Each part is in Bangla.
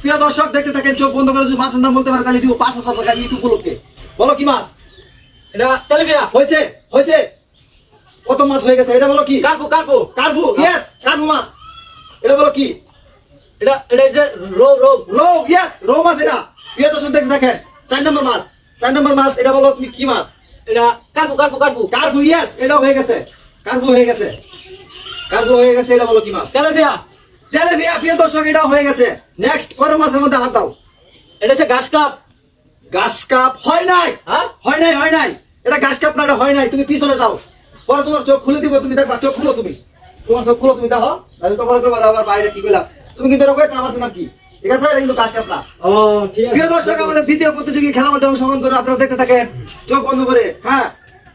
প্রিয় দর্শক দেখতে থাকেন, চোখ বন্ধ করে যদি মাছের নাম বলতে পারে তাহলে দিব 5,000 টাকা ইউটিউব উপলক্ষে। বলো কি মাছ? এটা তেলাপিয়া। হয়েছে হয়েছে। কত মাছ হয়ে গেছে? এটা বলো কি? কার্পু কার্পু কার্পু। ইয়েস, কার্পু মাছ। এটা বলো কি? এটা এটা যে রৌ রৌ রৌ। ইয়েস, রৌ মাছ। এটা প্রিয় দর্শক দেখতে থাকেন, 4 নম্বর মাছ। 4 নম্বর মাছ। এটা বলো তুমি কি মাছ? এটা কার্পু কার্পু কার্পু কার্পু। ইয়েস, এটাও হয়ে গেছে। কার্পু হয়ে গেছে, কার্পু হয়ে গেছে। এটা বলো কি মাছ? তেলাপিয়া। তেলাপিয়া। প্রিয় দর্শক এটাও হয়ে গেছে। নেক্সট পরের মাছের মধ্যে হাত দাও। এটা হচ্ছে ঘাস কাপ। ঘাস কাপ। হয় নাই, হ্যাঁ হয় নাই, হয় নাই। এটা ঘাস কাপ না, এটা হয় নাই। তুমি পিছনে যাও, পরে তোমার চোখ খুলে দিব। তুমি দেখবা, চোখ খুলো তুমি, তোমার চোখ খুলো তুমি দেখো, তাহলে তোমার আবার বাইরে কি বললাম তুমি কিন্তু এরকম তার মাছের নাম কি? ঠিক আছে, এটা কিন্তু ঘাস কাপ না। ও ঠিক আছে। প্রিয় দর্শক আমাদের দ্বিতীয় প্রতিযোগী খেলার মধ্যে অংশগ্রহণ করে আপনারা দেখতে থাকেন চোখ বন্ধ করে। হ্যাঁ,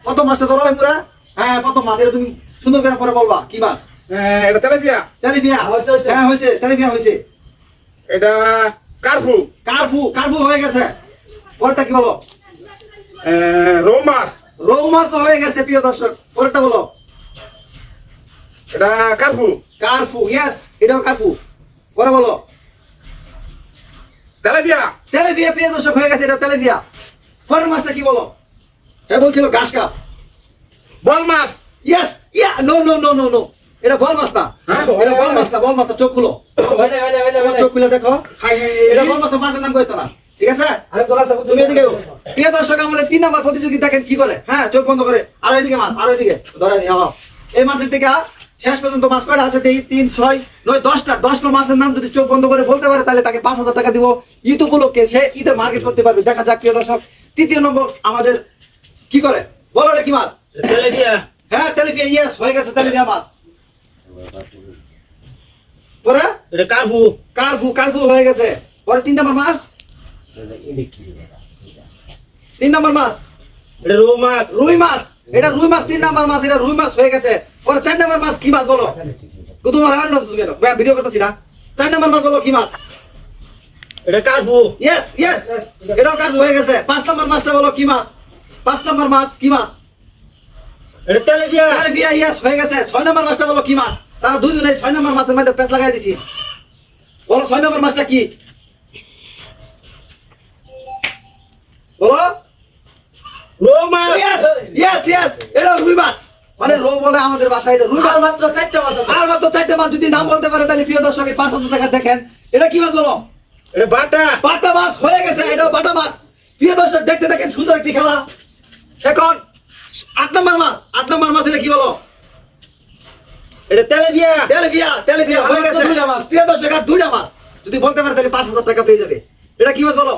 কত মাছটা ধরো ভাই পুরা? হ্যাঁ, কত মাছ? এটা তুমি সুন্দর করে পরে বলবা কি মাছ? এটা তেলাপিয়া। তেলাপিয়া। হয়েছে, হয়েছে। হ্যাঁ হয়েছে, তেলাপিয়া হয়েছে। এটা কার্পু। কার্পু। কার্পু হয়ে গেছে। পরেরটা কি বলো? রৌ মাছ। রৌ মাছ হয়ে গেছে। প্রিয় দর্শক পরেরটা বলো। এটা কার্পু। কার্পু। ইয়েস, এটাও কার্পু। পরে বলো। তেলাপিয়া। তেলাপিয়া। প্রিয় দর্শক হয়ে গেছে, এটা তেলাপিয়া। পরের মাছটা কি বলো? এটা বলছিল ঘাস কাপ। বল মাছ। Yes, yeah, no no no no no, এটা বল মাছ না। এটা বল মাছ না, বল মাছ না। চোখ খুলো, হয় না হয় না হয় না চোখ খুলে দেখো। হাই হাই এটা বল মাছ না, মাছের নাম কইতো না। ঠিক আছে, আরে তোরা সব তুমি এদিকে এগো। প্রিয় দর্শক আমাদের 3 নম্বর প্রতিযোগী দেখেন কি করে। হ্যাঁ, চোখ বন্ধ করে। আর ওইদিকে মাছ, আর ওইদিকে ধরে নিয়ে আও। এই মাছের থেকে শেষ পর্যন্ত মাছ কয়টা আছে? 3, 6, 9, 10টা মাছের নাম যদি চোখ বন্ধ করে বলতে পারে তাহলে তাকে 5,000 টাকা দিব ইউটিউব উপলক্ষে। সে ঈদের মার্কেট করতে পারবে। দেখা যাক প্রিয় দর্শক তৃতীয় নম্বর আমাদের কি করে। বলো এটা কি মাছ? তেলাপিয়া। হ্যাঁ, তেলাপিয়া। ইয়েস, হয়ে গেছে তেলাপিয়া মাছ। পরে এটা কার্পু। কার্পু। কার্পু হয়ে গেছে। পরে 3 নম্বর মাছ। 3 নম্বর মাছ। এটা রৌ মাছ। রুই মাছ। এটা রুই মাছ। 3 নম্বর মাছ। এটা রুই মাছ হয়ে গেছে। পরে 4 নম্বর মাছ কি মাছ বলো? তোমার আমার না, তুমি ভিডিও করতেছি না। 4 নম্বর মাছ বলো কি মাছ? এটা কার্পু। ইয়েস, ইয়েস, এটাও কার্পু হয়ে গেছে। 5 নম্বর মাছটা বলো কি মাছ? 5 নম্বর মাছ কি মাছ? এটা তেলাপিয়া। তেলাপিয়া। ইয়েস, হয়ে গেছে। 6 নম্বর মাছটা বলো কি মাছ? তারা দুইজনে 6 নম্বর মাছের মধ্যে পেঁচ লাগাই দিছি। বলো 6 নম্বর মাছটা কি? বলো। রৌ মাছ। ইয়েস, ইয়েস, ইয়েস, এটা রুই মাছ। মানে রৌ বলে আমাদের ভাষায়, এটা রুই আর মাছ। মাত্র 4টা মাছ আছে। আর মাত্র 4টা মাছ যদি নাম বলতে পারে তাহলে প্রিয় দর্শক 5,000 টাকা দেখেন। এটা কি মাছ বলো? এটা বাটা। বাটা মাছ হয়ে গেছে। এটাও বাটা মাছ। প্রিয় দর্শক দেখতে দেখেন সুন্দর একটি খেলা। এখন 8 নম্বর মাছ। 8 নম্বর মাছ এটা কি বলো? এটা তেলাপিয়া। তেলাপিয়া। তেলাপিয়া হয়ে গেছে। আর 2টা মাছ। প্রিয় দর্শক আর 2টা মাছ যদি বলতে পারে তাহলে 5,000 টাকা পেয়ে যাবে। এটা কি মাছ বলো?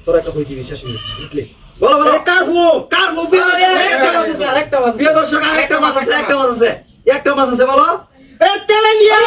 তোর একটা হয়ে দিবি শেষ হয়ে যাবে, বুঝলি? বলো বলো। এটা কার্পু। কার্পু। প্রিয় দর্শক হয়ে গেছে। একটা মাছ আছে, আরেকটা মাছ আছে। প্রিয় দর্শক আর একটা মাছ আছে, একটা মাছ আছে, একটা মাছ আছে। বলো। এটা তেলাপিয়া।